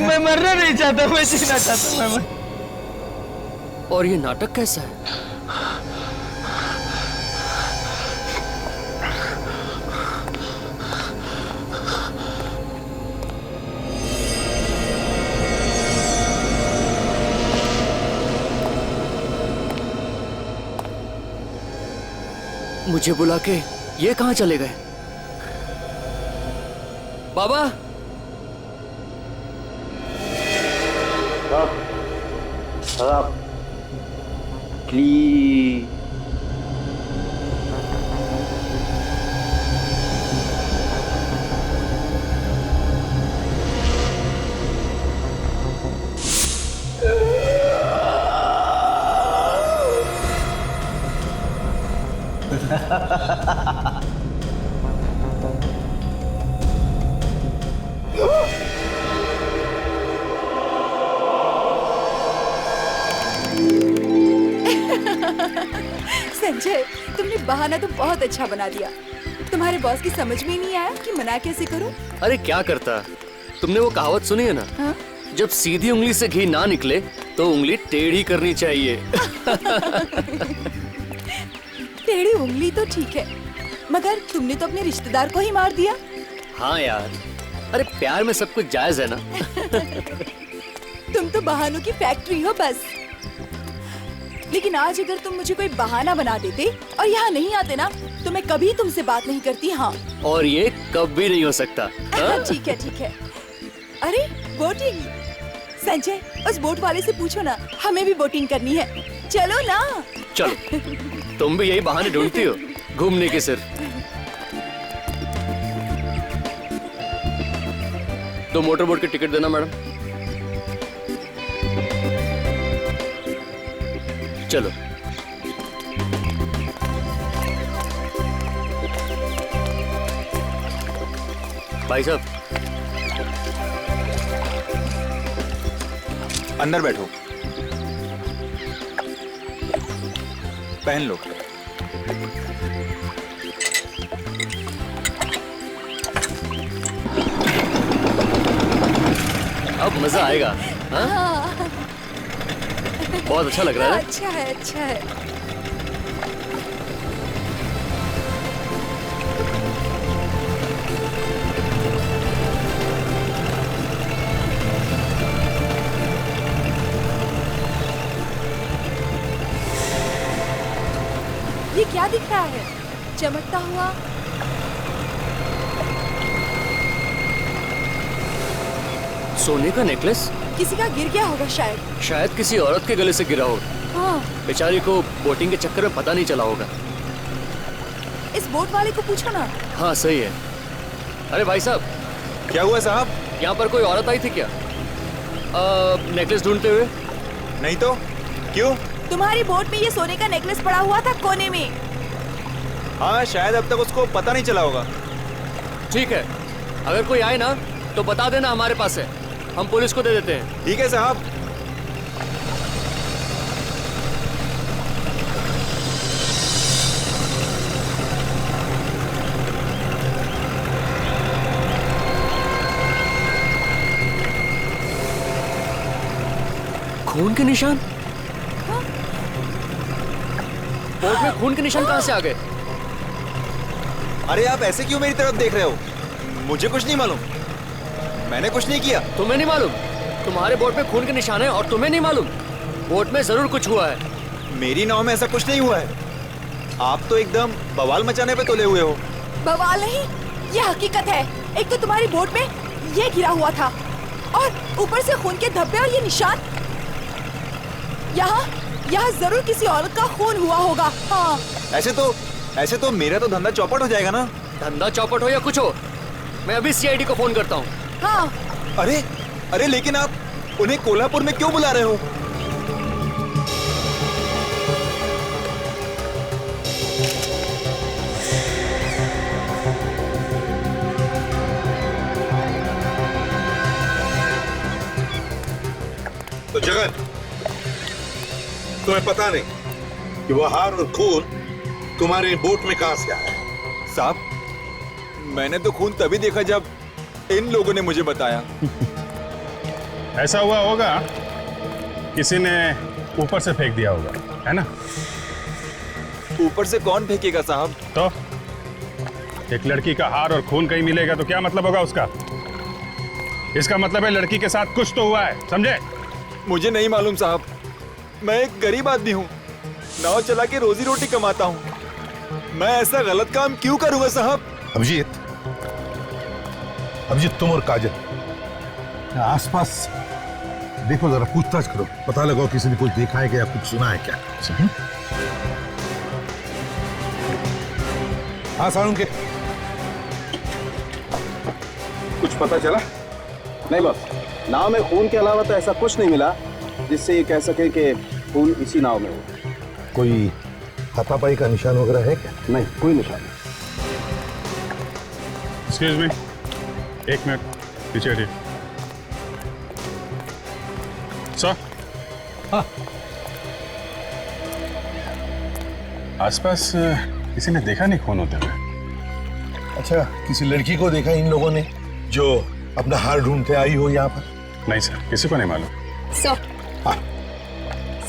मैं मरना नहीं चाहता, मैं जीना चाहता मैं। और ये नाटक कैसा है? मुझे बुला के ये कहां चले गए? बाबा, प्लीज संजय, तुमने बहाना तो बहुत अच्छा बना दिया। तुम्हारे बॉस की समझ में ही नहीं आया कि मना कैसे करूं? अरे क्या करता? तुमने वो कहावत सुनी है ना? हाँ? जब सीधी उंगली से घी ना निकले तो उंगली टेढ़ी करनी चाहिए। टेढ़ी उंगली तो ठीक है, मगर तुमने तो अपने रिश्तेदार को ही मार दिया। हाँ यार, अरे प्यार में सब कुछ जायज है ना। तुम तो बहानों की फैक्ट्री हो बस। लेकिन आज अगर तुम मुझे कोई बहाना बना देते और यहाँ नहीं आते ना, तो मैं कभी तुमसे बात नहीं करती। हाँ, और ये कभी नहीं हो सकता। हाँ? ठीक है ठीक है। अरे बोटिंग, संजय उस बोट वाले से पूछो ना, हमें भी बोटिंग करनी है। चलो ना। चलो, तुम भी यही बहाने ढूंढती हो घूमने के सिर। तो मोटर बोट की टिकट देना मैडम। चलो। भाई साहब, अंदर बैठो, पहन लो। अब मजा आएगा। हाँ? बहुत अच्छा लग रहा है। अच्छा है, अच्छा है। ये क्या दिख रहा है चमकता हुआ? सोने का नेकलेस? किसी का गिर गया होगा शायद। शायद किसी औरत के गले से गिरा होगा। हाँ, बेचारी को बोटिंग के चक्कर में पता नहीं चला होगा। इस बोट वाले को पूछो ना। हाँ सही है। अरे भाई साहब, क्या हुआ साहब? यहाँ पर कोई औरत आई थी क्या नेकलेस ढूंढते हुए? नहीं तो क्यों? तुम्हारी बोट में ये सोने का नेकलेस पड़ा हुआ था कोने में। हाँ, शायद अब तक उसको पता नहीं चला होगा। ठीक है, अगर कोई आए ना तो बता देना, हमारे पास है, हम पुलिस को दे देते हैं। ठीक है साहब। खून के निशान? बोट में खून के निशान कहाँ से आ गए? अरे आप ऐसे क्यों मेरी तरफ देख रहे हो? मुझे कुछ नहीं मालूम, मैंने कुछ नहीं किया। तुम्हें नहीं मालूम? तुम्हारे बोट में खून के निशान है और तुम्हें नहीं मालूम? बोट में जरूर कुछ हुआ है। मेरी नाव में ऐसा कुछ नहीं हुआ है। आप तो एकदम बवाल मचाने पे तुले हुए हो। बवाल नहीं, ये हकीकत है। एक तो तुम्हारी बोट में ये गिरा हुआ था और ऊपर से खून के धब्बे और ये निशान। यहाँ जरूर किसी औरत का खून हुआ होगा। हाँ। ऐसे तो मेरा तो धंधा चौपट हो जाएगा ना। धंधा चौपट हो या कुछ हो, मैं अभी सीआईडी को फोन करता हूँ। हाँ। अरे लेकिन आप उन्हें कोल्हापुर में क्यों बुला रहे हो? तो जगन, तुम्हें पता नहीं कि वो हार और खून तुम्हारे बोट में कहां से आया? साहब, मैंने तो खून तभी देखा जब इन लोगों ने मुझे बताया। ऐसा हुआ होगा, किसी ने ऊपर से फेंक दिया होगा, है ना? ऊपर से कौन फेंकेगा साहब? तो एक लड़की का हार और खून कहीं मिलेगा तो क्या मतलब होगा उसका? इसका मतलब है लड़की के साथ कुछ तो हुआ है, समझे? मुझे नहीं मालूम साहब, मैं एक गरीब आदमी हूँ, नाव चला के रोजी रोटी कमाता हूँ। मैं ऐसा गलत काम क्यों करूँगा साहब? अभिजीत, अभिजीत तुम और काजल आसपास देखो, जरा पूछताछ करो, पता लगाओ किसी ने कुछ देखा है क्या या कुछ सुना है क्या। हाँ साळुंके, कुछ पता चला? नहीं बस, नाव में खून के अलावा तो ऐसा कुछ नहीं मिला जिससे ये कह सके कि खून इसी नाव में हो। कोई हाथापाई का निशान वगैरह है क्या? नहीं, कोई निशान नहीं। एक्सक्यूज मी, एक मिनट पीछे हटिए। सर, हाँ, आसपास किसी ने देखा नहीं खून होते हुए? अच्छा, किसी लड़की को देखा इन लोगों ने जो अपना हार ढूंढते आई हो यहाँ पर? नहीं सर, किसी को नहीं मालूम। सर, हाँ।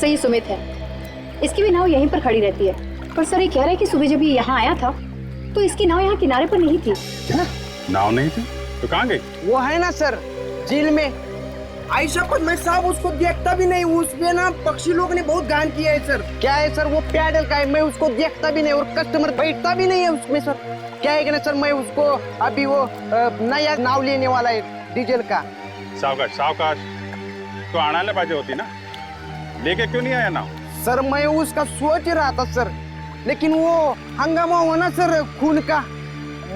सही सुमित है, इसकी भी नाव यहीं पर खड़ी रहती है। पर सर ये कह रहे हैं कि सुबह जब ये यहाँ आया था तो इसकी नाव यहाँ किनारे पर नहीं थी। क्या? नाव नहीं थी तो कहाँ गई? वो है ना सर, झील में। आयशा पर मैं साहब उसको देखता भी नहीं, उसमें ना पक्षी लोग ने बहुत गान किया है सर। क्या है सर, वो पैडल का है, मैं उसको देखता भी नहीं और कस्टमर बैठता भी नहीं है उसमें सर। क्या है कि ना सर, मैं उसको अभी वो नया नाव लेने वाला है डीजल का। सावकाश सावकाश, तो आना पाहिजे होती ना, लेके क्यों नहीं आया नाव? सर मैं उसका सोच रहा था सर, लेकिन वो हंगामा हुआ ना सर खून का,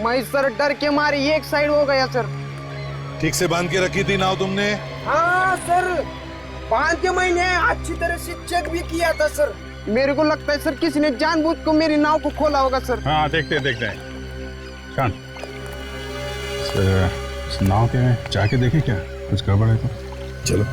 मैं सर डर के मारे एक साइड हो गया सर। ठीक से बांध के रखी थी नाव तुमने? हाँ सर, 5 महीने अच्छी तरह से चेक भी किया था सर। मेरे को लगता है सर किसी ने जानबूझ को मेरी नाव को खोला होगा सर। हाँ देखते हैं। शान, इस नाव के जाके देखे क्या कुछ गड़बड़ है तो? चलो।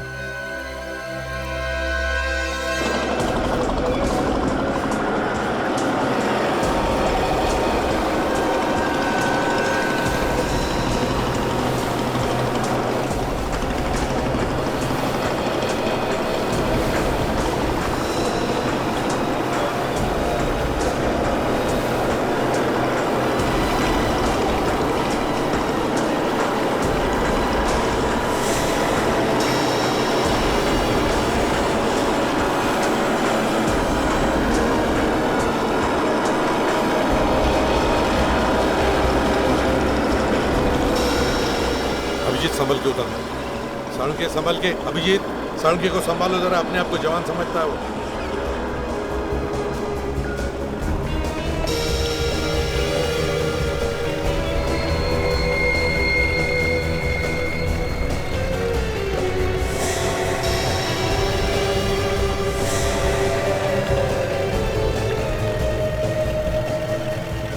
संभल के उतरना। साळुंके संभल के, अभिजीत साळुंके को संभालो जरा, अपने आप को जवान समझता है वो।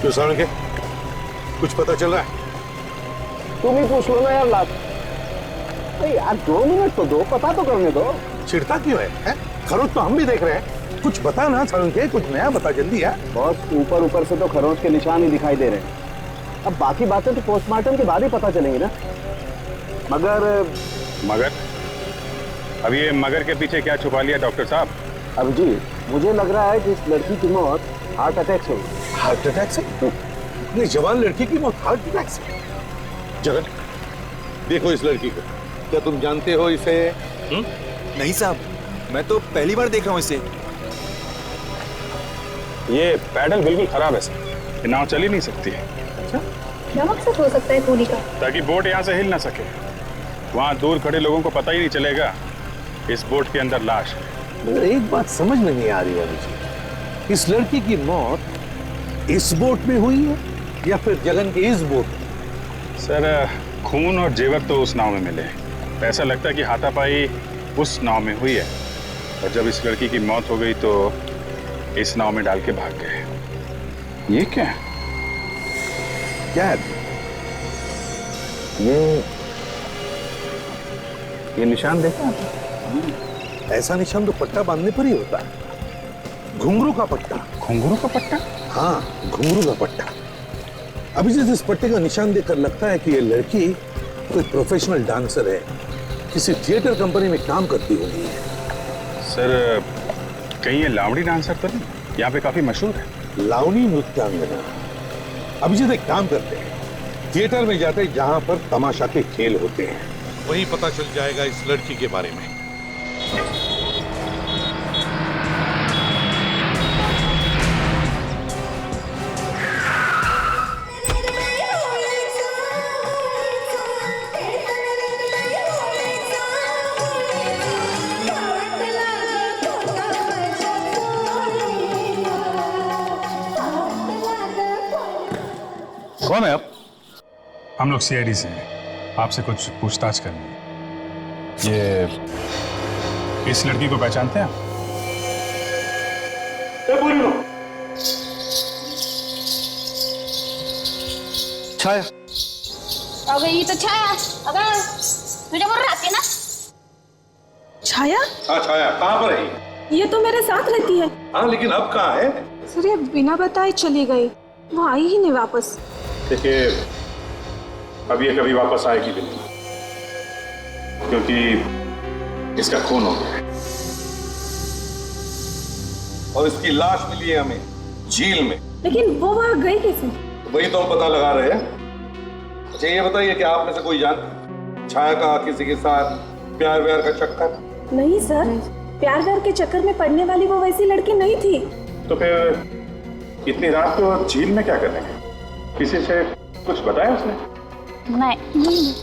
क्यों साळुंके, कुछ पता चल रहा है? तुम ही पूछ लो ना यार लाभ। यार 2 मिनट तो दो, पता तो करने दो। चिढ़ता क्यों है? खरोच तो हम भी देख रहे हैं, कुछ बता ना साळुंके, कुछ नया बता जल्दी यार। बहुत ऊपर से तो खरोच के निशान ही दिखाई दे रहे हैं, अब बाकी बातें तो पोस्टमार्टम के बाद ही पता चलेंगी ना। मगर अब ये मगर के पीछे क्या छुपा लिया डॉक्टर साहब? अब जी मुझे लग रहा है कि इस लड़की की मौत हार्ट अटैक से हुई। हार्ट अटैक से? इतनी जवान लड़की की मौत हार्ट अटैक से? जगन देखो इस लड़की को, क्या तुम जानते हो इसे? नहीं साहब, मैं तो पहली बार देख रहा हूँ इसे। ये पैडल बिल्कुल खराब है सर, ये नाव चल ही नहीं सकती है। अच्छा, क्या मकसद हो सकता है खूनी का? ताकि बोट यहाँ से हिल ना सके, वहाँ दूर खड़े लोगों को पता ही नहीं चलेगा इस बोट के अंदर लाश है। मगर एक बात समझ में नहीं आ रही है मुझे, इस लड़की की मौत इस बोट में हुई है या फिर जगन के इस बोट में? सर खून और जेवर तो उस नाव में मिले, ऐसा लगता है कि हाथापाई उस नाव में हुई है और जब इस लड़की की मौत हो गई तो इस नाव में डाल के भाग गए। ये क्या है? क्या है ये निशान देखा? ऐसा निशान तो पट्टा बांधने पर ही होता है, घुंघरू का पट्टा। घुंघरू का पट्टा? हाँ, घुंघरू का पट्टा। अभी जिस इस पट्टे का निशान देखकर लगता है कि ये लड़की कोई प्रोफेशनल डांसर है किसी थिएटर कंपनी में काम करती होगी। सर कहीं ये लावणी डांसर तो नहीं? यहाँ पे काफी मशहूर है। लावणी नृत्यांगना। अभिजीत एक काम करते हैं, थिएटर में जाते हैं जहां पर तमाशा के खेल होते हैं, वहीं पता चल जाएगा इस लड़की के बारे में। कौन है आप? हम लोग सीआईडी से हैं, आपसे कुछ पूछताछ करनी है। ये इस लड़की को पहचानते हैं आप? छाया, अगं ही तर छाया, अगं तुझ्याबरोबर राहते ना? छाया? हाँ छाया, कहाँ पर है? ये तो मेरे साथ रहती है। हाँ लेकिन अब कहाँ है? सर ये बिना बताए चली गई, वो आई ही नहीं वापस। देखिए अब ये कभी वापस आएगी भी नहीं, क्योंकि इसका खून हो गया है। और इसकी लाश मिली है हमें झील में। लेकिन वो वहाँ गई कैसे? वही तो हम पता लगा रहे हैं। अच्छा ये बताइए कि आप में से कोई जानती छाया का किसी के साथ प्यार व्यार का चक्कर? नहीं सर, प्यार व्यार के चक्कर में पड़ने वाली वो वैसी लड़की नहीं थी। तो फिर इतनी रात को झील में क्या करेंगे? किसी से कुछ बताया उसने? नहीं।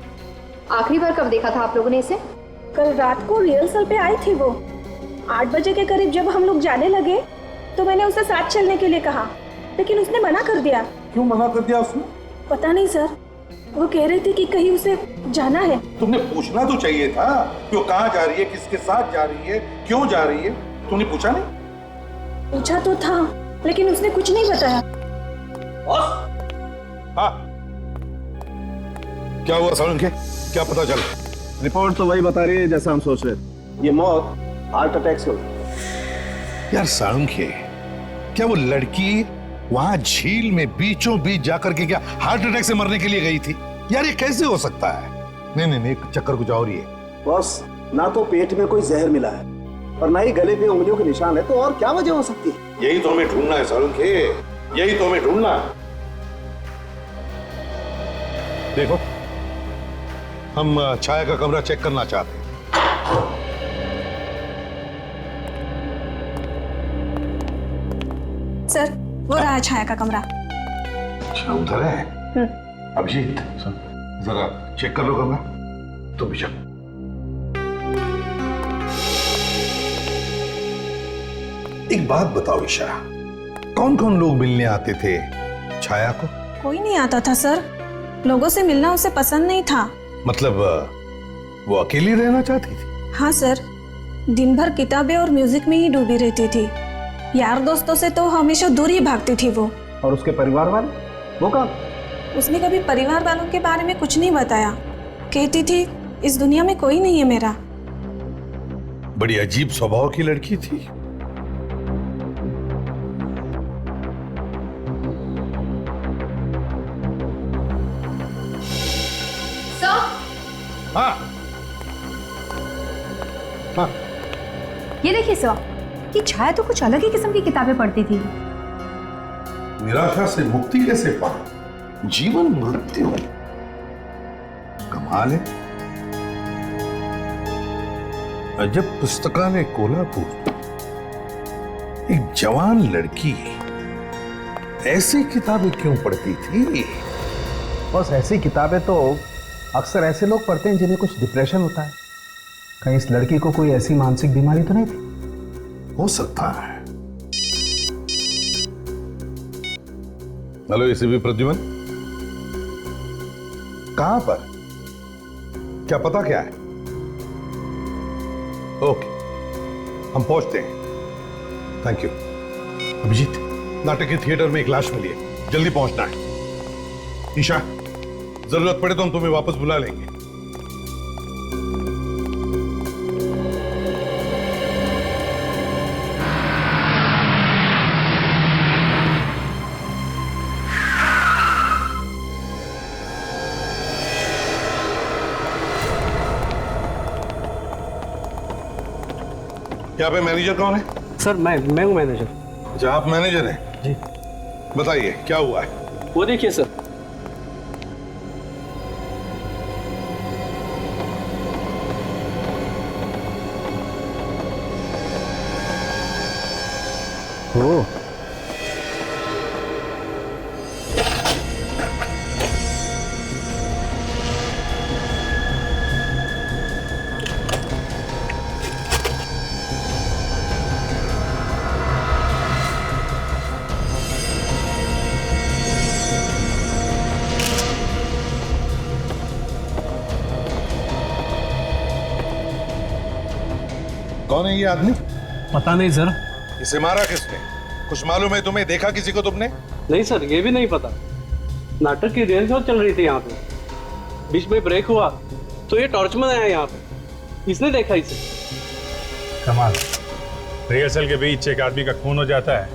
आखिरी बार कब देखा था आप लोगों ने इसे? कल रात को रिहर्सल पे आई थी वो। 8 बजे के करीब जब हम लोग जाने लगे तो मैंने उसे साथ चलने के लिए कहा, लेकिन उसने मना कर दिया। क्यों मना कर दिया उसने? पता नहीं सर, वो कह रही थी कि कहीं उसे जाना है। तुमने पूछना तो चाहिए था कि वो कहाँ जा रही है, किसके साथ जा रही है, क्यों जा रही है? तुमने पूछा नहीं? पूछा तो था, लेकिन उसने कुछ नहीं बताया। हाँ क्या हुआ सालुंखे, क्या पता चला? रिपोर्ट तो वही बता रही है जैसा हम सोच रहे थे। ये मौत हार्ट अटैक से हुई। यार सालुंखे, क्या वो लड़की वहां झील में बीचों बीच जाकर के क्या हार्ट अटैक से मरने के लिए गई थी? यार ये कैसे हो सकता है? नहीं चक्कर कुछ और ही है। बॉस ना तो पेट में कोई जहर मिला है और ना ही गले पे उंगलियों के निशान है, तो और क्या वजह हो सकती है? यही तो हमें ढूंढना है सालुंखे, यही तो हमें ढूंढना है। देखो हम छाया का कमरा चेक करना चाहते हैं। सर वो रहा छाया का कमरा। अच्छा उधर है। अभिजीत जरा चेक कर लो कमरा। तुम भी चलो। एक बात बताओ ईशा, कौन कौन लोग मिलने आते थे छाया को? कोई नहीं आता था सर, लोगों से मिलना उसे पसंद नहीं था। मतलब वो अकेली रहना चाहती थी? हाँ सर, दिन भर किताबें और म्यूजिक में ही डूबी रहती थी। यार दोस्तों से तो हमेशा दूर ही भागती थी वो। और उसके परिवार वाले वो कहाँ? उसने कभी परिवार वालों के बारे में कुछ नहीं बताया। कहती थी इस दुनिया में कोई नहीं है मेरा। बड़ी अजीब स्वभाव की लड़की थी। हाँ हाँ ये देखिए सर, कि छाया तो कुछ अलग ही किस्म की किताबें पढ़ती थी। निराशा से मुक्ति कैसे पा? जीवन मृत्यु, कमाल है। अजब पुस्तकालय कोल्हापुर, एक जवान लड़की ऐसी किताबें क्यों पढ़ती थी? बस ऐसी किताबें तो अक्सर ऐसे लोग पढ़ते हैं जिन्हें कुछ डिप्रेशन होता है। कहीं इस लड़की को कोई ऐसी मानसिक बीमारी तो नहीं थी? हो सकता है। हेलो एसीपी प्रद्युमन, कहां पर? क्या पता क्या है? ओके हम पहुंचते हैं। Thank you. अभिजीत, नाटक के थिएटर में एक लाश मिली है, जल्दी पहुंचना है। ईशा, जरूरत पड़े तो हम तुम्हें वापस बुला लेंगे। यहाँ पे मैनेजर कौन है? सर मैं हूँ मैनेजर। अच्छा, आप मैनेजर हैं? जी। बताइए क्या हुआ है? वो देखिए सर। ओ, कौन है ये आदमी? पता नहीं सर। इसे मारा किसने? कुछ मालूम है तुम्हें? देखा किसी को तुमने? नहीं सर, ये भी नहीं पता। नाटक की रिहर्सल चल रही थी यहाँ पे, बीच में ब्रेक हुआ तो ये टॉर्चमैन आया यहाँ पे, इसने देखा इसे। कमाल, रिहर्सल के बीच एक आदमी का खून हो जाता है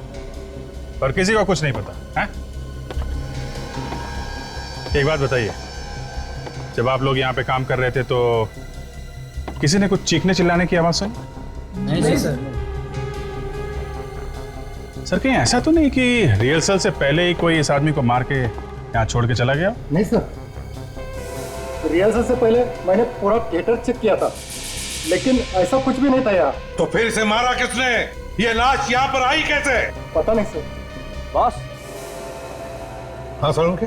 पर किसी को कुछ नहीं पता है? एक बात बताइए, जब आप लोग यहाँ पे काम कर रहे थे तो किसी ने कुछ चीखने चिल्लाने की आवाज सुनी? नहीं सर। सर कहीं ऐसा तो नहीं कि रिहर्सल से पहले ही कोई इस आदमी को मार के यहाँ छोड़ के चला गया? नहीं सर, रिहर्सल से पहले मैंने पूरा थिएटर चेक किया था, लेकिन ऐसा कुछ भी नहीं था यहाँ। तो फिर इसे मारा किसने? ये लाश यहाँ पर आई कैसे? पता नहीं सर। बॉस। हाँ सर, उनके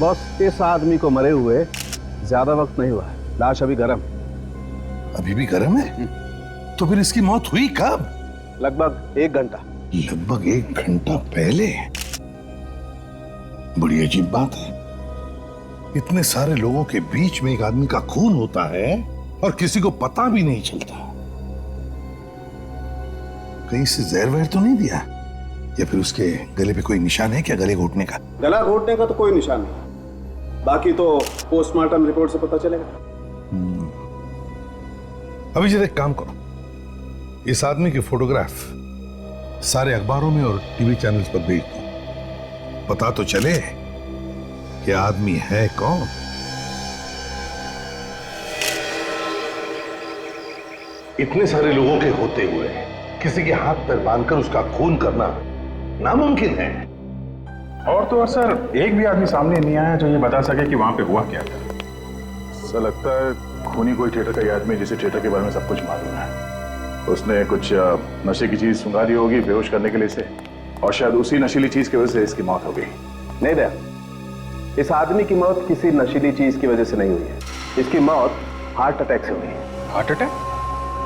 बॉस, इस आदमी को मरे हुए ज्यादा वक्त नहीं हुआ है, लाश अभी गर्म। अभी भी गर्म है? तो फिर इसकी मौत हुई कब? लगभग 1 घंटा। लगभग 1 घंटा पहले? बड़ी अजीब बात है, इतने सारे लोगों के बीच में एक आदमी का खून होता है और किसी को पता भी नहीं चलता। कहीं से जहर वहर तो नहीं दिया? या फिर उसके गले पे कोई निशान है क्या, गले घोटने का? गला घोटने का तो कोई निशान नहीं, बाकी तो पोस्टमार्टम रिपोर्ट से पता चलेगा। अभी जरा एक काम करो, इस आदमी की फोटोग्राफ सारे अखबारों में और टीवी चैनल्स पर भेज दो, पता तो चले कि आदमी है कौन। इतने सारे लोगों के होते हुए किसी के हाथ पैर बांधकर उसका खून करना नामुमकिन है। और तो और सर, एक भी आदमी सामने नहीं आया जो ये बता सके कि वहां पे हुआ क्या था। सर लगता है खूनी कोई थिएटर का आदमी जिसे थिएटर के बारे में सब कुछ मालूम है। उसने कुछ नशे की चीज सुंघा दी होगी बेहोश करने के लिए से, और शायद उसी नशीली चीज की वजह से इसकी मौत हो गई। नहीं दया, इस आदमी की मौत किसी नशीली चीज की वजह से नहीं हुई है, इसकी मौत हार्ट अटैक से हुई है। Heart attack?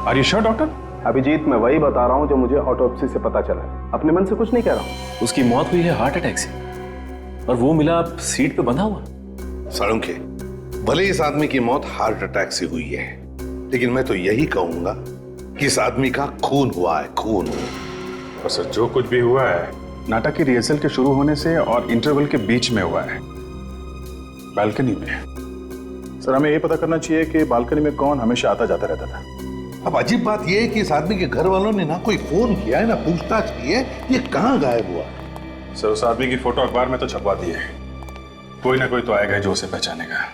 Are you sure doctor? Abhijeet, मैं वही बता रहा हूँ जो मुझे ऑटोप्सी से पता चला, अपने मन से कुछ नहीं कह रहा हूँ। उसकी मौत हुई है हार्ट अटैक से, और वो मिला सीट पे बंधा हुआ। साळुंखे, भले इस आदमी की मौत हार्ट अटैक से हुई है, लेकिन मैं तो यही कहूंगा कि इस आदमी का खून हुआ है, खून हुआ। और सर, जो कुछ भी हुआ है नाटक की रिहर्सल के शुरू होने से और इंटरवल के बीच में हुआ है, बालकनी में। सर हमें ये पता करना चाहिए कि बालकनी में कौन हमेशा आता जाता रहता था। अब अजीब बात यह है कि इस आदमी के घर वालों ने ना कोई फोन किया है ना पूछताछ की है, ये कहां गायब हुआ? सर उस आदमी की फोटो अखबार में तो छपवा दी है, कोई ना कोई तो आएगा जो उसे पहचानेगा।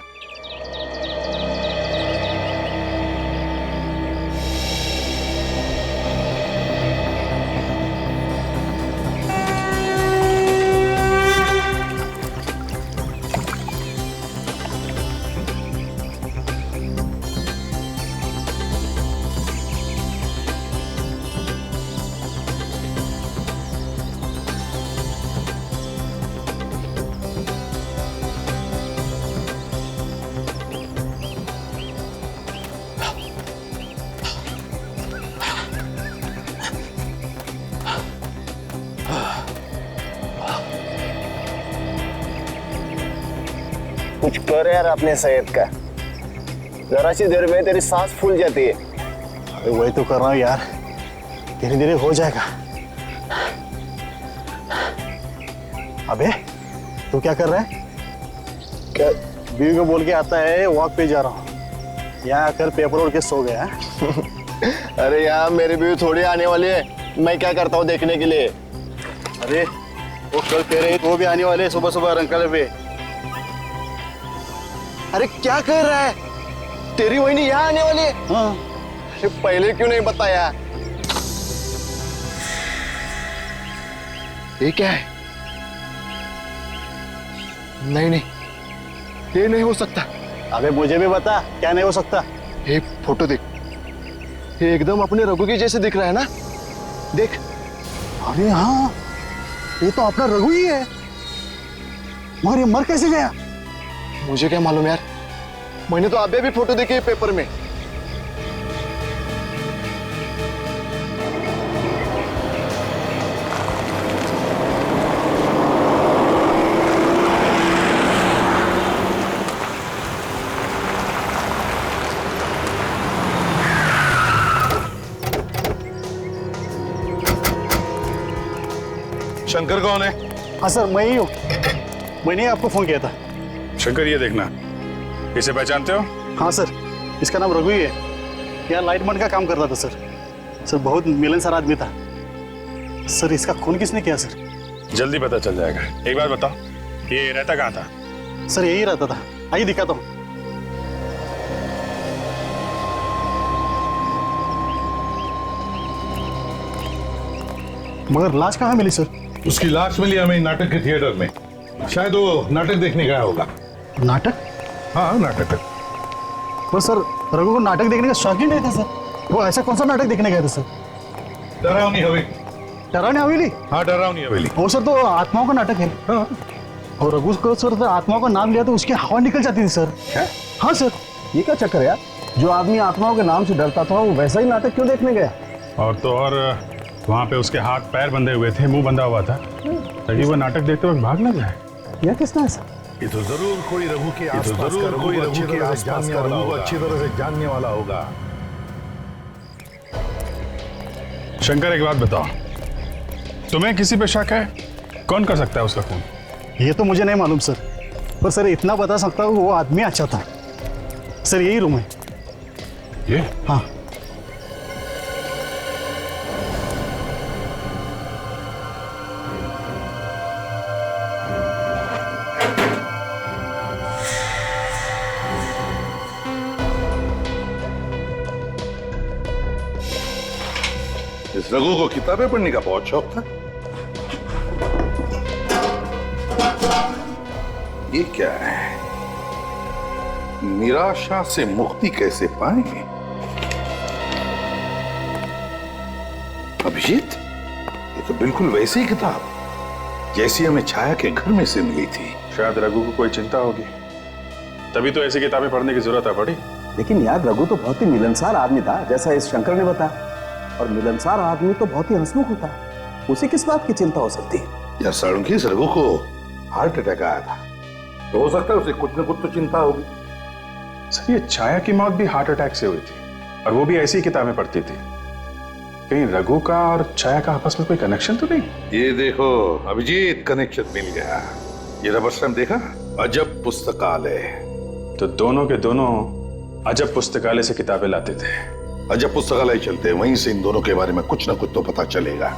कुछ कर यार अपने सेहत का, जरा सी देर में तेरी सांस फूल जाती है। अरे वही तो कर रहा हूँ यार, धीरे धीरे हो जाएगा। अबे तू क्या कर रहा है? क्या बीवी को बोल के आता है वॉक पे जा रहा हूँ, यहाँ आकर पेपर ओढ़ के सो गया। अरे यार मेरी बीवी थोड़ी आने वाली है, मैं क्या करता हूँ देखने के लिए। अरे वो कल कह रहे वो भी आने वाले सुबह सुबह रंगकले पे। अरे क्या कर रहा है, तेरी वही यहाँ आने वाली है? हाँ। पहले क्यों नहीं बताया? ये क्या है? नहीं नहीं, ये नहीं हो सकता। अबे मुझे भी बता, क्या नहीं हो सकता? ये फोटो देख, ये एकदम अपने रघु के जैसे दिख रहा है ना? देख। अरे हाँ, ये तो अपना रघु ही है। मगर ये मर कैसे गया? मुझे क्या मालूम यार, मैंने तो अभी भी फोटो देखी है पेपर में। शंकर कौन है? हाँ सर, मैं ही हूँ। मैंने आपको फोन किया था। शंकर, ये देखना, इसे पहचानते हो? हाँ सर, इसका नाम रघु ही है। यहाँ लाइटमैन का काम कर रहा था सर। सर बहुत मिलनसार आदमी था। सर इसका खून किसने किया सर? जल्दी पता चल जाएगा। एक बात बताओ, ये रहता कहाँ था? सर यही रहता था। आइए दिखाता हूँ। मगर लाश कहाँ मिली सर? उसकी लाश मिली हमें नाटक के थिएटर में। शायद वो नाटक देखने गया होगा। नाटक? हाँ, नाटक। पर सर रघु को नाटक देखने का शौक ही नहीं था सर। वो ऐसा कौन सा नाटक देखने गए थे सर? डरावनी हवेली। डरावनी हवेली? हाँ, डरावनी हवेली। वो सर तो आत्माओं का नाटक है। हाँ। और रघु को सर तो आत्माओं का नाम लिया तो उसकी हवा निकल जाती थी सर। क्या? हाँ सर। ये क्या चक्कर है यार? जो आदमी आत्माओं के नाम से डरता था वो वैसा ही नाटक क्यों देखने गया? और तो और वहाँ पे उसके हाथ पैर बंधे हुए थे, मुंह बंधा हुआ था, ताकि वो नाटक देखते वक्त भाग न जाए। यह किसने ऐसा? ये तो जरूर कोई रघु के आसपास का रघु अच्छी तरह से जानने वाला होगा। शंकर, एक बात बताओ, तुम्हें किसी पे शक है? कौन कर सकता है उसका खून? ये तो मुझे नहीं मालूम सर, पर सर इतना बता सकता हूँ वो आदमी अच्छा था। सर यही रूम है। ये? हाँ। इस रघु को किताबें पढ़ने का बहुत शौक था। ये क्या है? निराशा से मुक्ति कैसे पाएंगे? अभिजीत, ये तो बिल्कुल वैसी ही किताब जैसी हमें छाया के घर में से मिली थी। शायद रघु को कोई चिंता होगी, तभी तो ऐसी किताबें पढ़ने की जरूरत पड़ी। लेकिन यार रघु तो बहुत ही मिलनसार आदमी था, जैसा इस शंकर ने बताया। और मिलनसार आदमी तो बहुत ही हंसमुख होता है। उसे किस बात की चिंता हो सकती है? यार साळुंखी, इस रघु को हार्ट अटैक आया था, तो हो सकता है उसे कुछ न कुछ तो चिंता होगी। सर, ये छाया की मौत भी हार्ट अटैक से हुई थी, और वो भी ऐसी किताबें पढ़ती थी। कहीं रघु का और छाया का आपस में कोई कनेक्शन तो नहीं? ये देखो अभिजीत, कनेक्शन मिल गया। ये रबर स्टैम्प देखा? अजब पुस्तकालय। तो दोनों के दोनों अजब पुस्तकालय से किताबें लाते थे। अजब पुस्तकालय चलते हैं, वहीं से इन दोनों के बारे में कुछ ना कुछ तो पता चलेगा।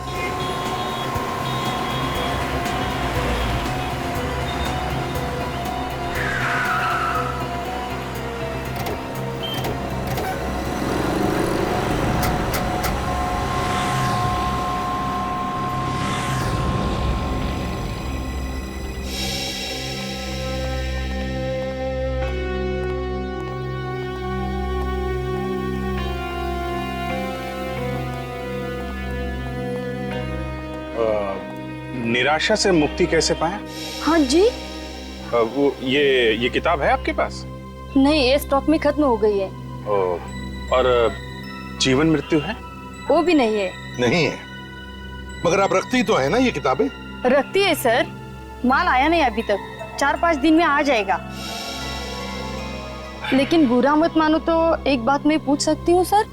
निराशा से मुक्ति कैसे पाएं? हाँ जी। वो ये किताब है आपके पास? नहीं, ये स्टॉक में खत्म हो गई है। और जीवन मृत्यु है? वो भी नहीं है। नहीं है, मगर आप रखती तो है ना ये किताबें? रखती है सर, माल आया नहीं अभी तक, 4-5 दिन में आ जाएगा। लेकिन बुरा मत मानो तो एक बात मैं पूछ सकती हूँ सर?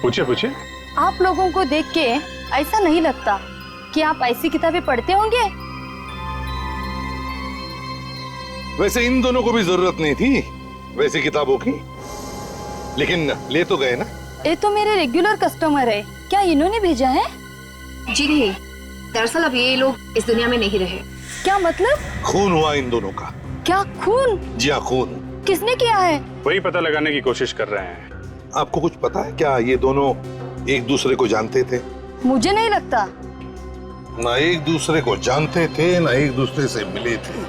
पूछिए पूछिए। आप लोगों को देख के ऐसा नहीं लगता कि आप ऐसी किताबें पढ़ते होंगे? वैसे इन दोनों को भी जरूरत नहीं थी वैसी किताबों की, लेकिन ले तो गए ना। ये तो मेरे रेगुलर कस्टमर है, क्या इन्होंने भेजा है? जी नहीं, दरअसल अब ये लोग इस दुनिया में नहीं रहे। क्या मतलब? खून हुआ इन दोनों का। क्या खून? जी हाँ, खून। किसने किया है? वही पता लगाने की कोशिश कर रहे हैं। आपको कुछ पता है क्या ये दोनों एक दूसरे को जानते थे? मुझे नहीं लगता। ना एक दूसरे को जानते थे ना एक दूसरे से मिले थे,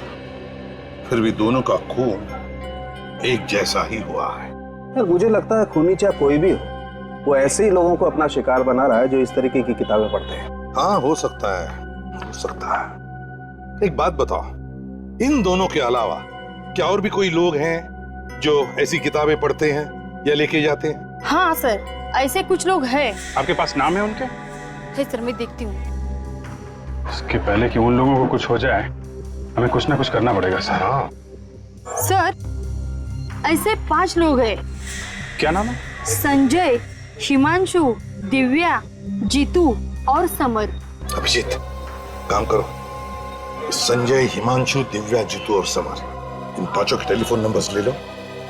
फिर भी दोनों का खून एक जैसा ही हुआ है। यार मुझे लगता है खूनी चाहे कोई भी हो, वो ऐसे ही लोगों को अपना शिकार बना रहा है जो इस तरीके की किताबें पढ़ते हैं। हाँ हो सकता है, हो सकता है। एक बात बताओ, इन दोनों के अलावा क्या और भी कोई लोग हैं जो ऐसी किताबें पढ़ते हैं या लेके जाते हैं? हाँ सर, ऐसे कुछ लोग हैं। आपके पास नाम है उनके? है सर, मैं देखती हूँ। इसके पहले कि उन लोगों को कुछ हो जाए, हमें कुछ ना कुछ करना पड़ेगा सर। हाँ सर, ऐसे 5 लोग हैं। क्या नाम है? संजय, हिमांशु, दिव्या, जीतू और समर। अभिजीत, काम करो, संजय, हिमांशु, दिव्या, जीतू और समर, इन 5 के टेलीफोन नंबर्स ले लो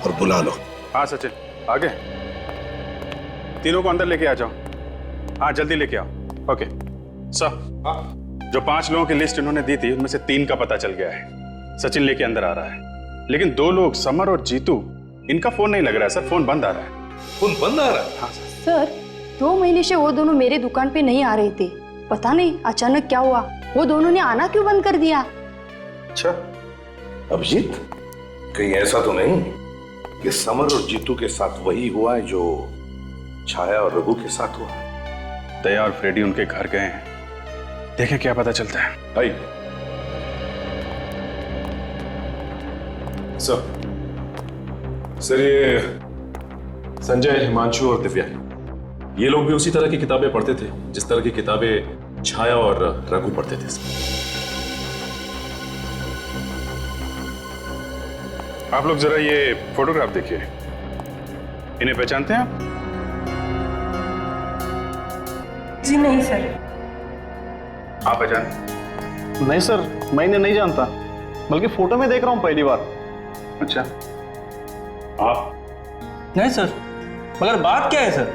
और बुला लो। हाँ सचिन, आगे तीनों को अंदर लेके आ जाओ। हाँ जल्दी लेके आओ। ओके सर, जो 5 लोगों की लिस्ट इन्होंने दी थी उनमें से 3 का पता चल गया है। सचिन लेके अंदर आ रहा है, लेकिन 2 लोग समर और जीतू, इनका फोन नहीं लग रहा है सर, फोन बंद आ रहा है। फोन बंद आ रहा है? हाँ सर, 2 महीने से वो दोनों मेरे दुकान पे नहीं आ रहे थे। पता नहीं अचानक क्या हुआ, वो दोनों ने आना क्यों बंद कर दिया। अच्छा अभिजीत, कहीं ऐसा तो नहीं कि समर और जीतू के साथ वही हुआ है जो छाया और रघु के साथ हुआ? दया और फ्रेडी उनके घर गए हैं, देखें क्या पता चलता है। भाई सर, ये संजय, हिमांशु और दिव्या, ये लोग भी उसी तरह की किताबें पढ़ते थे जिस तरह की किताबें छाया और रघु पढ़ते थे। आप लोग जरा ये फोटोग्राफ देखिए, इन्हें पहचानते हैं आप? जी नहीं सर। आप पहचान? नहीं सर, मैं इन्हें नहीं जानता, बल्कि फोटो में देख रहा हूँ पहली बार। अच्छा, आप? नहीं सर, मगर बात क्या है सर?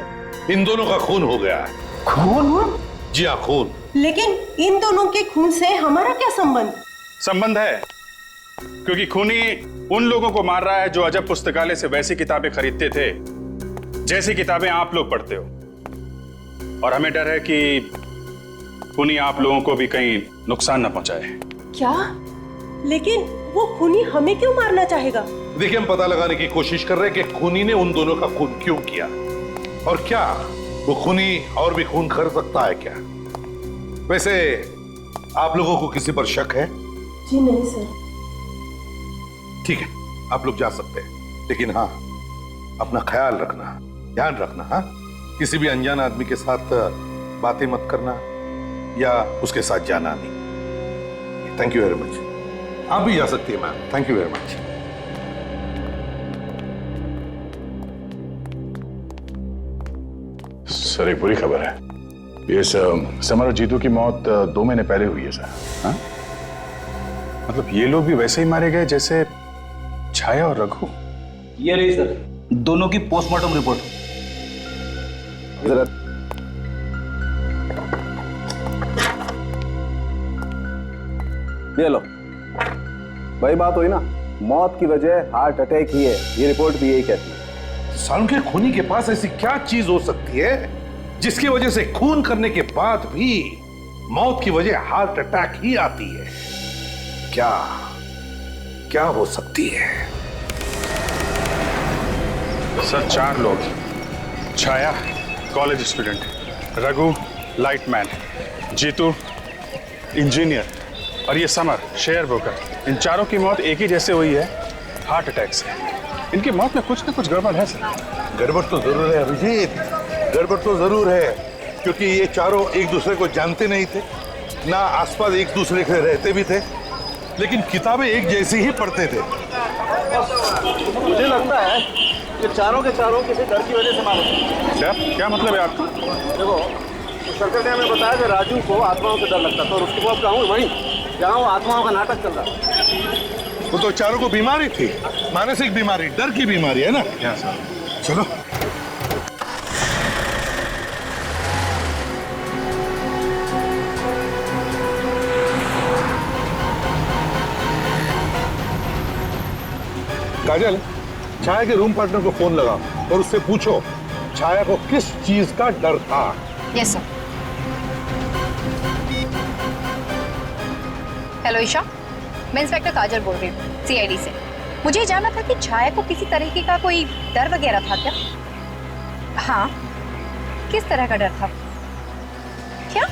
इन दोनों का खून हो गया है। खून? जी हाँ, खून। लेकिन इन दोनों के खून से हमारा क्या संबंध? संबंध है, क्योंकि खूनी उन लोगों को मार रहा है जो अजब पुस्तकालय से वैसी किताबें खरीदते थे जैसी किताबें आप लोग पढ़ते हो, और हमें डर है कि खूनी आप लोगों को भी कहीं नुकसान न पहुंचाए। क्या? लेकिन वो खूनी हमें क्यों मारना चाहेगा? देखिए, हम पता लगाने की कोशिश कर रहे हैं कि खूनी ने उन दोनों का खून क्यों किया, और क्या वो खूनी और भी खून कर सकता है क्या? वैसे आप लोगों को किसी पर शक है? जी नहीं सर। ठीक है, आप लोग जा सकते हैं, लेकिन हाँ, अपना ख्याल रखना, ध्यान रखना। हाँ, किसी भी अनजान आदमी के साथ बातें मत करना या उसके साथ जाना नहीं। Thank you very much. आप भी जा सकती है ma'am. Thank you very much. Sir, एक बुरी खबर है। ये समर और जीतू की मौत 2 महीने पहले हुई है सर। हाँ? मतलब ये लोग भी वैसे ही मारे गए जैसे छाया और रघु? ये रही सर दोनों की पोस्टमार्टम रिपोर्ट। ये लो भाई, बात हुई ना, मौत की वजह हार्ट अटैक ही है, ये रिपोर्ट भी यही कहती है। सालों के खूनी के पास ऐसी क्या चीज हो सकती है जिसकी वजह से खून करने के बाद भी मौत की वजह हार्ट अटैक ही आती है? क्या क्या हो सकती है? सर 4 लोग, Chhaya college student, Raghu lightman, Jeetu engineer और ये समर शेयर ब्रोकर। इन चारों की मौत एक ही जैसे हुई है, हार्ट अटैक से। इनकी मौत में कुछ ना कुछ गड़बड़ है सर। गड़बड़ तो जरूर है अभिजीत, गड़बड़ तो जरूर है, क्योंकि ये चारों एक दूसरे को जानते नहीं थे, ना आसपास एक दूसरे के रहते भी थे, लेकिन किताबें एक जैसी ही पढ़ते थे। मुझे लगता है कि चारों के चारों किसी डर की वजह से मारे। क्या मतलब है आपका? देखो, सर्कल ने हमें बताया कि राजू को आत्माओं से डर लगता था, और उसके बाद कहूँ वहीं जहाँ वो आत्माओं का नाटक चल रहा। वो तो चारों को बीमारी थी, मानसिक बीमारी, डर की बीमारी है ना। चलो काजल, छाया के रूम पार्टनर को फोन लगा और उससे पूछो छाया को किस चीज का डर था? Yes sir. हेलो ईशा, मैं इंस्पेक्टर काजल बोल रही हूँ सीआईडी से। मुझे जानना था कि छाया को किसी तरीके का कोई डर वगैरह था क्या? हाँ, किस तरह का डर था? क्या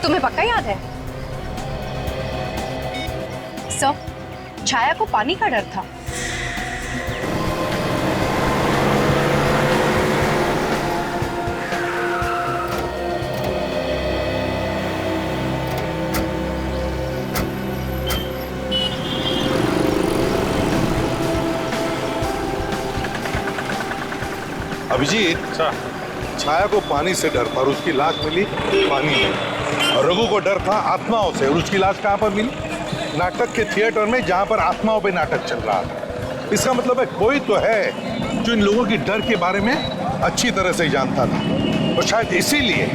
तुम्हें पक्का याद है? सर, छाया को पानी का डर था। अभिजीत, छाया को पानी से डर था और उसकी लाश मिली पानी में, और रघु को डर था आत्माओं से और उसकी लाश कहां पर मिली? नाटक के थिएटर में, जहां पर आत्माओं पे नाटक चल रहा था। इसका मतलब है कोई तो है जो इन लोगों की डर के बारे में अच्छी तरह से जानता था, और शायद इसीलिए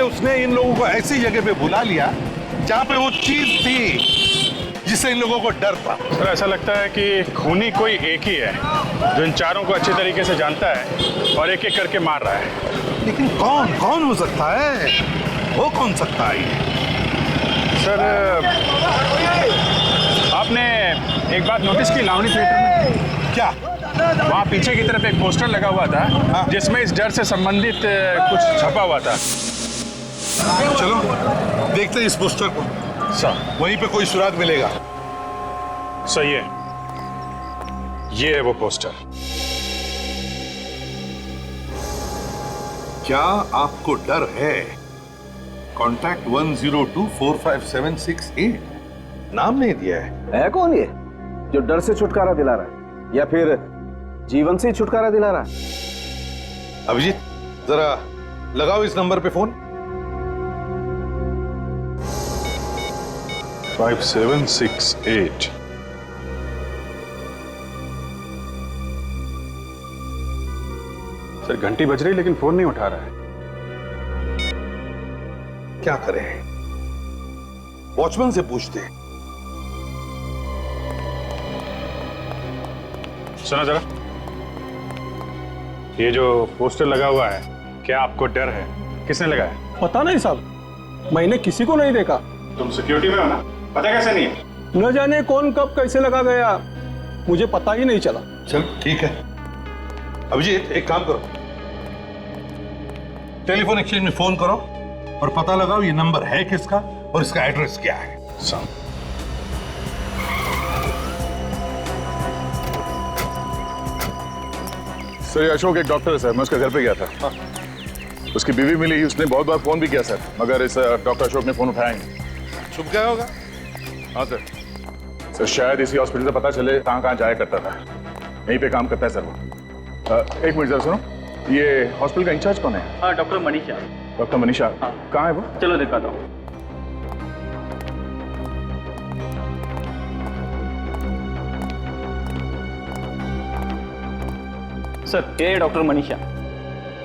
उसने इन लोगों को ऐसी जगह पे बुला लिया जहां पे वो चीज थी जिससे इन लोगों को डर था। सर, ऐसा लगता है कि खूनी कोई एक ही है जो इन चारों को अच्छी तरीके से जानता है और एक एक करके मार रहा है। लेकिन कौन हो सकता है? वो कौन सकता है? सर, आपने एक बात नोटिस की लावणी थिएटर में? क्या? वहाँ पीछे की तरफ एक पोस्टर लगा हुआ था जिसमें इस डर से संबंधित कुछ छपा हुआ था। चलो देखते हैं इस पोस्टर को। सर, वहीं पे कोई सुराग मिलेगा। सही है, ये है वो पोस्टर। क्या आपको डर है? कॉन्टैक्ट 10245768। नाम नहीं दिया है कौन ये जो डर से छुटकारा दिला रहा है या फिर जीवन से छुटकारा दिला रहा है? अभिजीत, जरा लगाओ इस नंबर पे फोन। 5768। सर, घंटी बज रही लेकिन फोन नहीं उठा रहा है। क्या करें? वॉचमैन से पूछते हैं। सुनो जरा, ये जो पोस्टर लगा हुआ है, क्या आपको डर है? किसने लगाया? पता नहीं साहब, मैंने किसी को नहीं देखा। तुम सिक्योरिटी में हो ना, पता कैसे नहीं है? न जाने कौन कब कैसे लगा गया, मुझे पता ही नहीं चला। चल ठीक है। अभिजीत, एक काम करो, टेलीफोन एक्सचेंज में फोन करो और पता लगाओ ये नंबर है किसका और इसका एड्रेस क्या है। सर, अशोक एक डॉक्टर है सर, मैं उसके घर पे गया था। उसकी बीवी मिली, उसने बहुत बार फोन भी किया सर, मगर इस डॉक्टर अशोक ने फोन उठाया नहीं। छुप गया होगा। हाँ सर। सर, शायद इसी हॉस्पिटल से पता चले कहाँ जाया करता था। यहीं पे काम करता है सर वो। एक मिनट जरा सुनो, ये हॉस्पिटल का इंचार्ज कौन है? हाँ, डॉक्टर मनीषा। डॉक्टर मनीषा? हाँ। कहाँ है वो? चलो दिखाता हूँ। सर, ये डॉक्टर मनीषा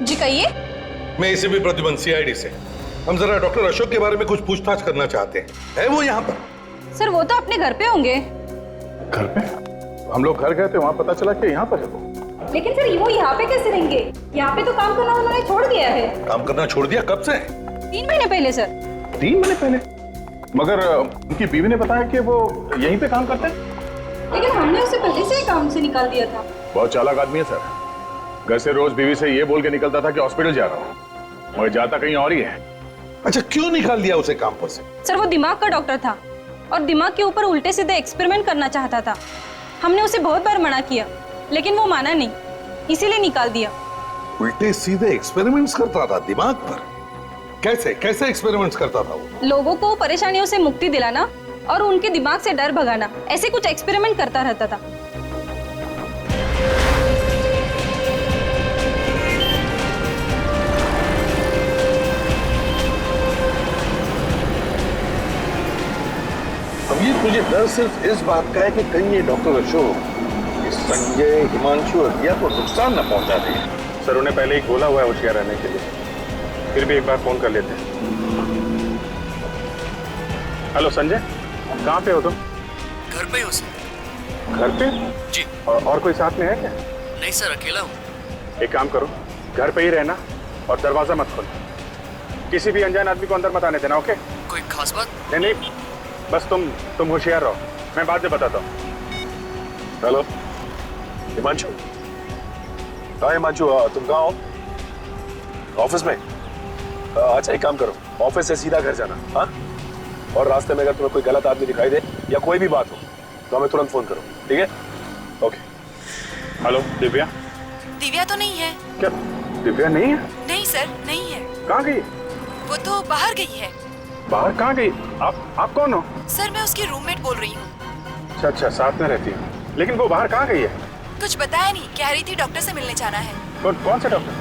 जी। कहिए। मैं इसे भी प्रतिबंध सीआईडी से। हम जरा डॉक्टर अशोक के बारे में कुछ पूछताछ करना चाहते हैं। है वो यहाँ पर? सर, वो तो अपने घर पे होंगे। घर पे? हम लोग घर गए थे, वहाँ पता चला कि यहाँ पर है वो। लेकिन सर, वो यहाँ पे कैसे रहेंगे? यहाँ पे तो काम करना उन्होंने छोड़ दिया है। काम करना छोड़ दिया? कब से? 3 महीने पहले सर। 3 महीने पहले? मगर उनकी बीवी ने बताया कि वो यहीं पे काम करते हैं। लेकिन हमने उसे पहले से ही काम से निकाल दिया था। बहुत चालाक आदमी है सर। घर से रोज बीवी से ये बोल के निकलता था कि हॉस्पिटल जा रहा हूँ, मगर जाता कहीं और ही है। अच्छा, क्यों निकाल दिया उसे काम पर से? सर, वो दिमाग का डॉक्टर था और दिमाग के ऊपर उल्टे सीधे एक्सपेरिमेंट करना चाहता था। हमने उसे बहुत बार मना किया लेकिन वो माना नहीं, इसीलिए निकाल दिया। उल्टे सीधे एक्सपेरिमेंट्स करता था दिमाग पर? कैसे कैसे एक्सपेरिमेंट्स करता था वो? लोगों को परेशानियों से मुक्ति दिलाना और उनके दिमाग से डर भगाना, ऐसे कुछ एक्सपेरिमेंट करता रहता था। अब ये तुझे डर सिर्फ इस बात का है कि कहीं ये डॉक्टर अशोक इस संजय, हिमांशु और रिया को नुकसान न पहुंचा दे। सर, उन्हें पहले ही बोला हुआ है होशियार रहने के लिए, फिर भी एक बार फोन कर लेते हैं। हेलो संजय, कहाँ पे हो तुम? घर पे हो सर। घर पे? जी। और कोई साथ में है क्या? नहीं सर, अकेला हूँ। एक काम करो, घर पे ही रहना और दरवाजा मत खोलना। किसी भी अनजान आदमी को अंदर मत आने देना, ओके? कोई खास बात? नहीं, बस तुम होशियार रहो, मैं बाद में बताता हूँ। हेलो हिमांशु। हाँ हिमांशु, तुम कहाँ हो? ऑफिस में? अच्छा एक काम करो, ऑफिस से सीधा घर जाना, हाँ? और रास्ते में अगर तुम्हें कोई गलत आदमी दिखाई दे या कोई भी बात हो तो हमें तुरंत फोन करो, ठीक है? ओके। हेलो दिव्या? दिव्या तो नहीं है। क्या दिव्या नहीं है? नहीं सर, नहीं है। कहाँ गई? वो तो बाहर गई है। बाहर कहाँ गई? आप कौन हो? सर मैं उसकी रूममेट बोल रही हूँ। अच्छा, साथ में रहती हूँ। लेकिन वो बाहर कहाँ गई है? कुछ बताया नहीं, कह रही थी डॉक्टर से मिलने जाना है। कौन से डॉक्टर?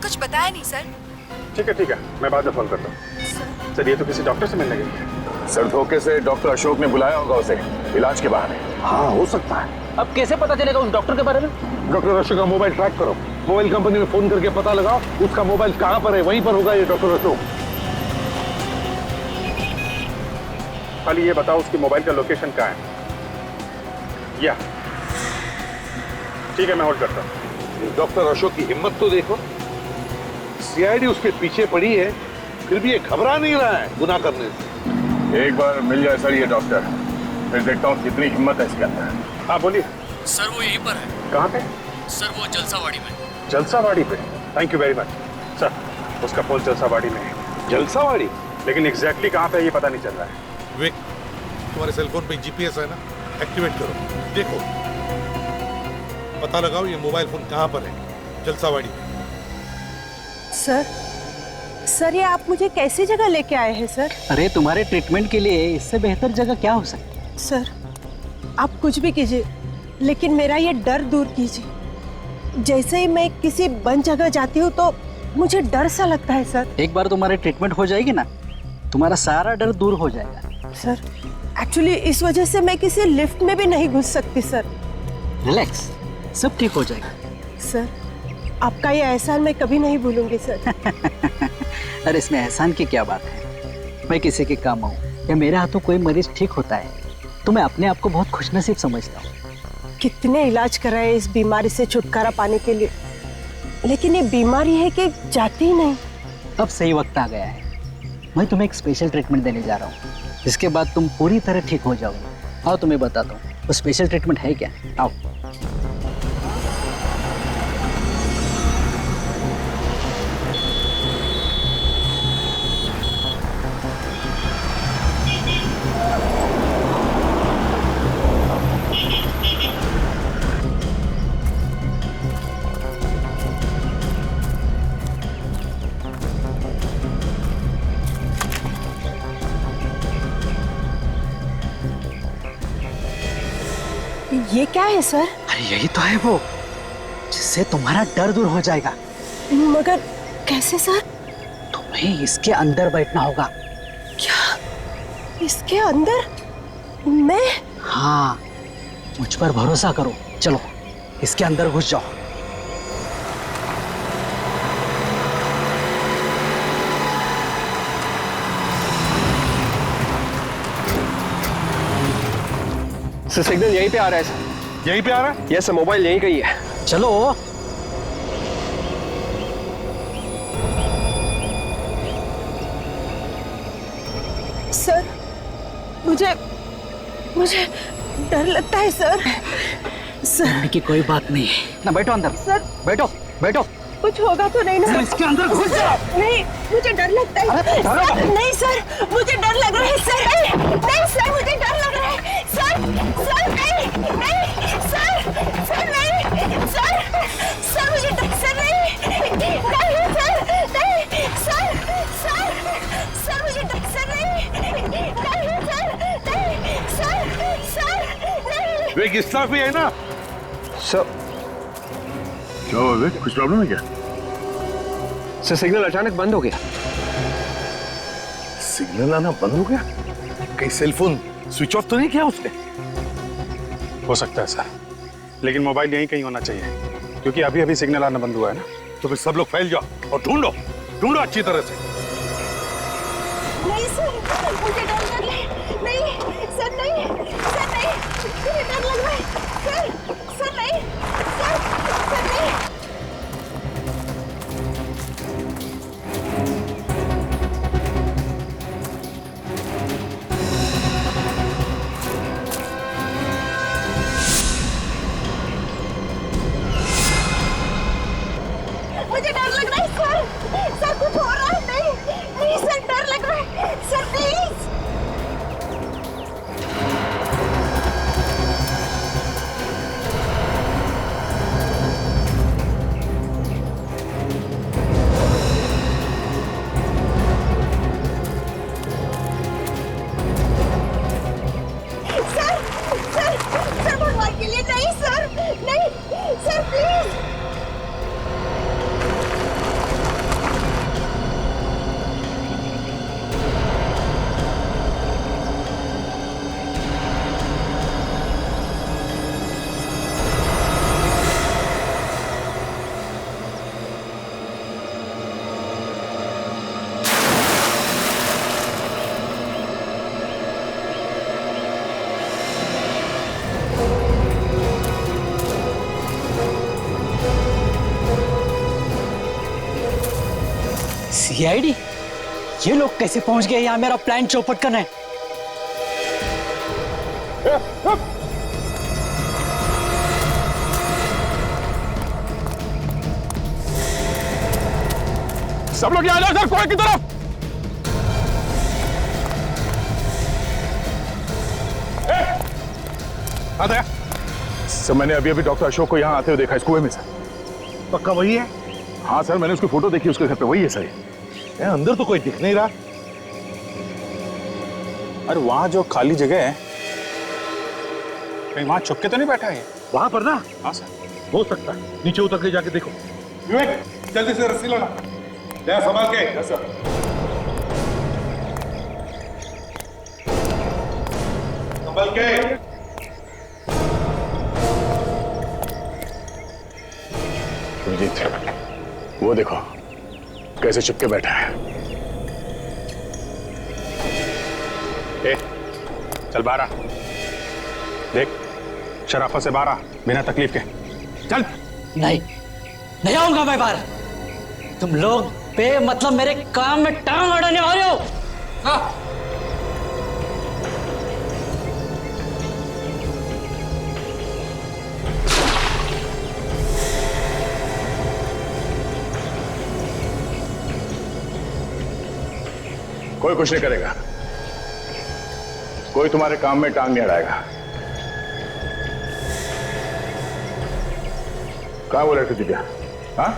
कुछ बताया नहीं सर। ठीक है, मैं बाद में फोन करता हूँ। सर ये तो किसी डॉक्टर से मिलने गई है। सर धोखे से डॉक्टर अशोक ने बुलाया होगा उसे इलाज के बहाने। हाँ हो सकता है। अब कैसे पता चलेगा उस डॉक्टर के बारे में? डॉक्टर अशोक का मोबाइल ट्रैक करो, मोबाइल कंपनी में फोन करके पता लगाओ उसका मोबाइल कहाँ पर है, वहीं पर होगा ये डॉक्टर अशोक। खाली ये बताओ उसकी मोबाइल का लोकेशन कहाँ है? या ठीक है, मैं होल्ड करता हूँ। डॉक्टर अशोक की हिम्मत तो देखो, सीआईडी उसके पीछे पड़ी है, फिर भी ये घबरा नहीं रहा है गुनाह करने से। एक बार मिल जाए सर ये डॉक्टर, फिर देखता हूँ कितनी हिम्मत है इसके अंदर। हाँ बोलिए। सर वो यहीं पर है। कहाँ पे? सर वो जलसावाड़ी में। जलसावाड़ी पे? Thank you very much sir. उसका फोन जलसावाड़ी में है। जलसावाड़ी? लेकिन एग्जैक्टली कहाँ पे ये पता नहीं चल रहा है। विक, तुम्हारे सेलफोन पे जीपीएस है ना, एक्टिवेट करो, देखो पता लगाओ ये मोबाइल फोन कहाँ पर है। जलसावाड़ी में। सर ये आप मुझे कैसी जगह लेके आए हैं सर? अरे तुम्हारे ट्रीटमेंट के लिए इससे बेहतर जगह क्या हो सकती है? सर आप कुछ भी कीजिए, लेकिन मेरा ये डर दूर कीजिए। जैसे ही मैं किसी बंद जगह जाती हूँ तो मुझे डर सा लगता है सर। एक बार तुम्हारी ट्रीटमेंट हो जाएगी ना, तुम्हारा सारा डर दूर हो जाएगा। सर एक्चुअली इस वजह से मैं किसी लिफ्ट में भी नहीं घुस सकती सर। रिलैक्स, सब ठीक हो जाएगा। सर आपका ये एहसान मैं कभी नहीं भूलूंगी सर। अरे इसमें एहसान की क्या बात है? मैं किसी के काम आऊँ या मेरे हाथों कोई मरीज ठीक होता है तो मैं अपने आप को बहुत खुशनसीब समझता हूँ। कितने इलाज कराए इस बीमारी से छुटकारा पाने के लिए, लेकिन ये बीमारी है कि जाती ही नहीं। अब सही वक्त आ गया है, मैं तुम्हें एक स्पेशल ट्रीटमेंट देने जा रहा हूँ, जिसके बाद तुम पूरी तरह ठीक हो जाओगे। आओ तुम्हें बताता हूँ वो स्पेशल ट्रीटमेंट है क्या। आओ। ये क्या है सर? अरे यही तो है वो, जिससे तुम्हारा डर दूर हो जाएगा। मगर कैसे सर? तुम्हें इसके अंदर बैठना होगा। क्या इसके अंदर? मैं? हाँ, मुझ पर भरोसा करो, चलो इसके अंदर घुस जाओ। सर सिग्नल यहीं पे आ रहा है सर। यहीं पे आ रहा है? यस सर, मोबाइल यहीं का ही है। चलो। सर मुझे डर लगता है सर। डरने की कोई बात नहीं है ना, बैठो अंदर। सर बैठो बैठो। कुछ होगा तो नहीं ना? सर इसके अंदर घुस जाओ। नहीं, मुझे डर लगता है। सर, नहीं सर, मुझे डर लग रहा है सर। नहीं सर, मुझे डर लग रहा है सर। सर नहीं सर, सर नहीं सर, मुझे डर सर नहीं सर, नहीं सर मुझे डर सर नहीं सर विक स्टाफ भी है ना? सर क्या हुआ विक, कुछ प्रॉब्लम है क्या? सर सिग्नल अचानक बंद हो गया। सिग्नल आना बंद हो गया? कहीं सेलफोन स्विच ऑफ तो नहीं किया उसने? हो सकता है सर, लेकिन मोबाइल यहीं कहीं होना चाहिए, क्योंकि अभी अभी सिग्नल आना बंद हुआ है ना। तो फिर सब लोग फैल जाओ और ढूंढो अच्छी तरह से। नहीं सर, मुझे डर लग रहा है। नहीं सर, नहीं मुझे डर लग रहा है सर। सर नहीं सर, नहीं सीआईडी? ये लोग कैसे पहुंच गए यहाँ मेरा प्लान चौपट करने? सब लोग यहाँ आ जाओ सर, कुएं की तरफ। सर मैंने अभी अभी डॉक्टर अशोक को यहाँ आते हुए देखा इस कुएं में सर। पक्का वही है? हाँ सर, मैंने उसकी फोटो देखी, उसके घर पे वही है सर। अंदर तो कोई दिख नहीं रहा। अरे वहां जो खाली जगह है, कहीं वहां छुप के तो नहीं बैठा है? वहां पर ना? हाँ सर। हो सकता है। नीचे उतर के जाके देखो। विवेक जल्दी से रस्सी लाना। ले संभाल के। Yes sir. संभाल के। अभिजीत, वो देखो कैसे चिपके बैठा है। ए, चल बाहर आ। देख, शराफत से बाहर आ, बिना तकलीफ के। चल। नहीं आऊंगा मैं बाहर। तुम लोग बेमतलब मेरे काम में टांग अड़ाने आ रहे हो। हाँ। कोई कुछ नहीं करेगा, कोई तुम्हारे काम में टांग नहीं अड़ाएगा। कहाँ वो लड़की दिव्या? हाँ?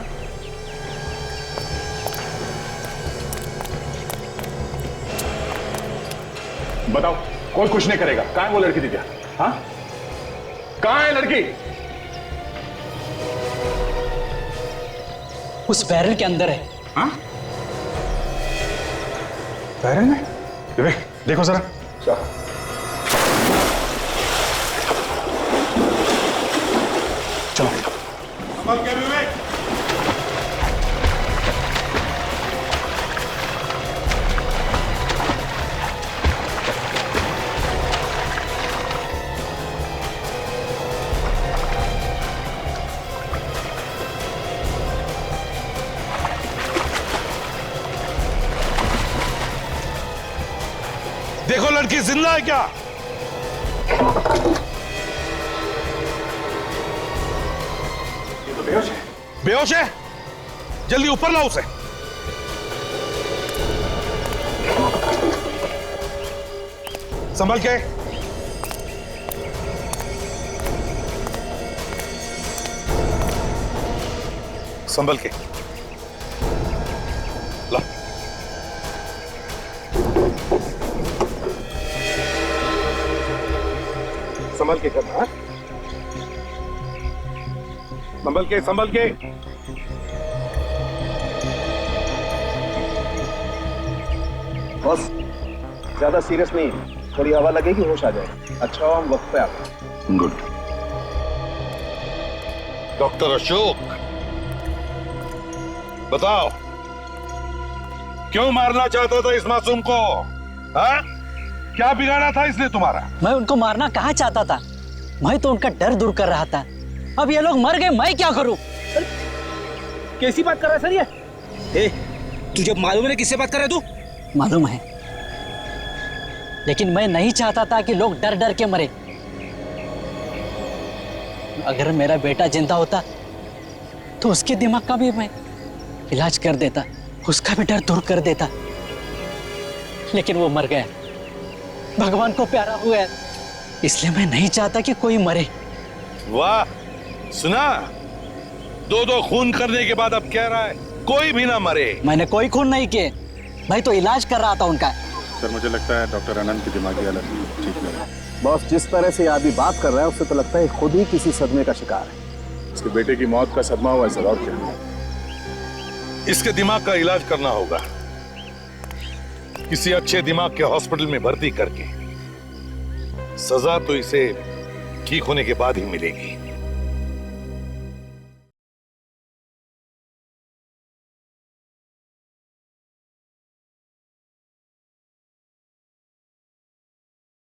बताओ, कोई कुछ नहीं करेगा। कहाँ है वो लड़की दिव्या? हाँ? कहाँ है लड़की? उस बैरल के अंदर है। हाँ? बैरल में? विवेक देखो जरा। चलो। संभाल के विवेक। देखो लड़की जिंदा है क्या? ये तो बेहोश है। बेहोश है? जल्दी ऊपर लाओ उसे। संभल के। संभल के ला। संभल के करना। संभल के, संभल के। बॉस ज्यादा सीरियस नहीं है, थोड़ी हवा लगेगी होश आ जाएगा। अच्छा हो हम वक्त पे आते। गुड। डॉक्टर अशोक बताओ, क्यों मारना चाहता था इस मासूम को? हाँ? क्या बिगाड़ा था इसने तुम्हारा? मैं उनको मारना कहाँ चाहता था, मैं तो उनका डर दूर कर रहा था। अब ये लोग मर गए, मैं क्या करूं? कैसी बात कर रहा है सर ये? तुझे मालूम है किससे बात कर रहा है तू? मालूम है, लेकिन मैं नहीं चाहता था कि लोग डर डर के मरे। अगर मेरा बेटा जिंदा होता तो उसके दिमाग का भी मैं इलाज कर देता, उसका भी डर दूर कर देता। लेकिन वो मर गया, भगवान को प्यारा हुआ है, इसलिए मैं नहीं चाहता कि कोई मरे। वाह, सुना? दो खून करने के बाद अब कह रहा है कोई भी ना मरे। मैंने कोई खून नहीं किए, मैं तो इलाज कर रहा था उनका। सर मुझे लगता है डॉक्टर आनंद की दिमागी हालत ठीक नहीं है। बॉस जिस तरह से अभी बात कर रहा है उससे तो लगता है खुद ही किसी सदमे का शिकार है। उसके बेटे की मौत का सदमा हुआ है सर, और क्या? इसके दिमाग का इलाज करना होगा, किसी अच्छे दिमाग के हॉस्पिटल में भर्ती करके। सजा तो इसे ठीक होने के बाद ही मिलेगी।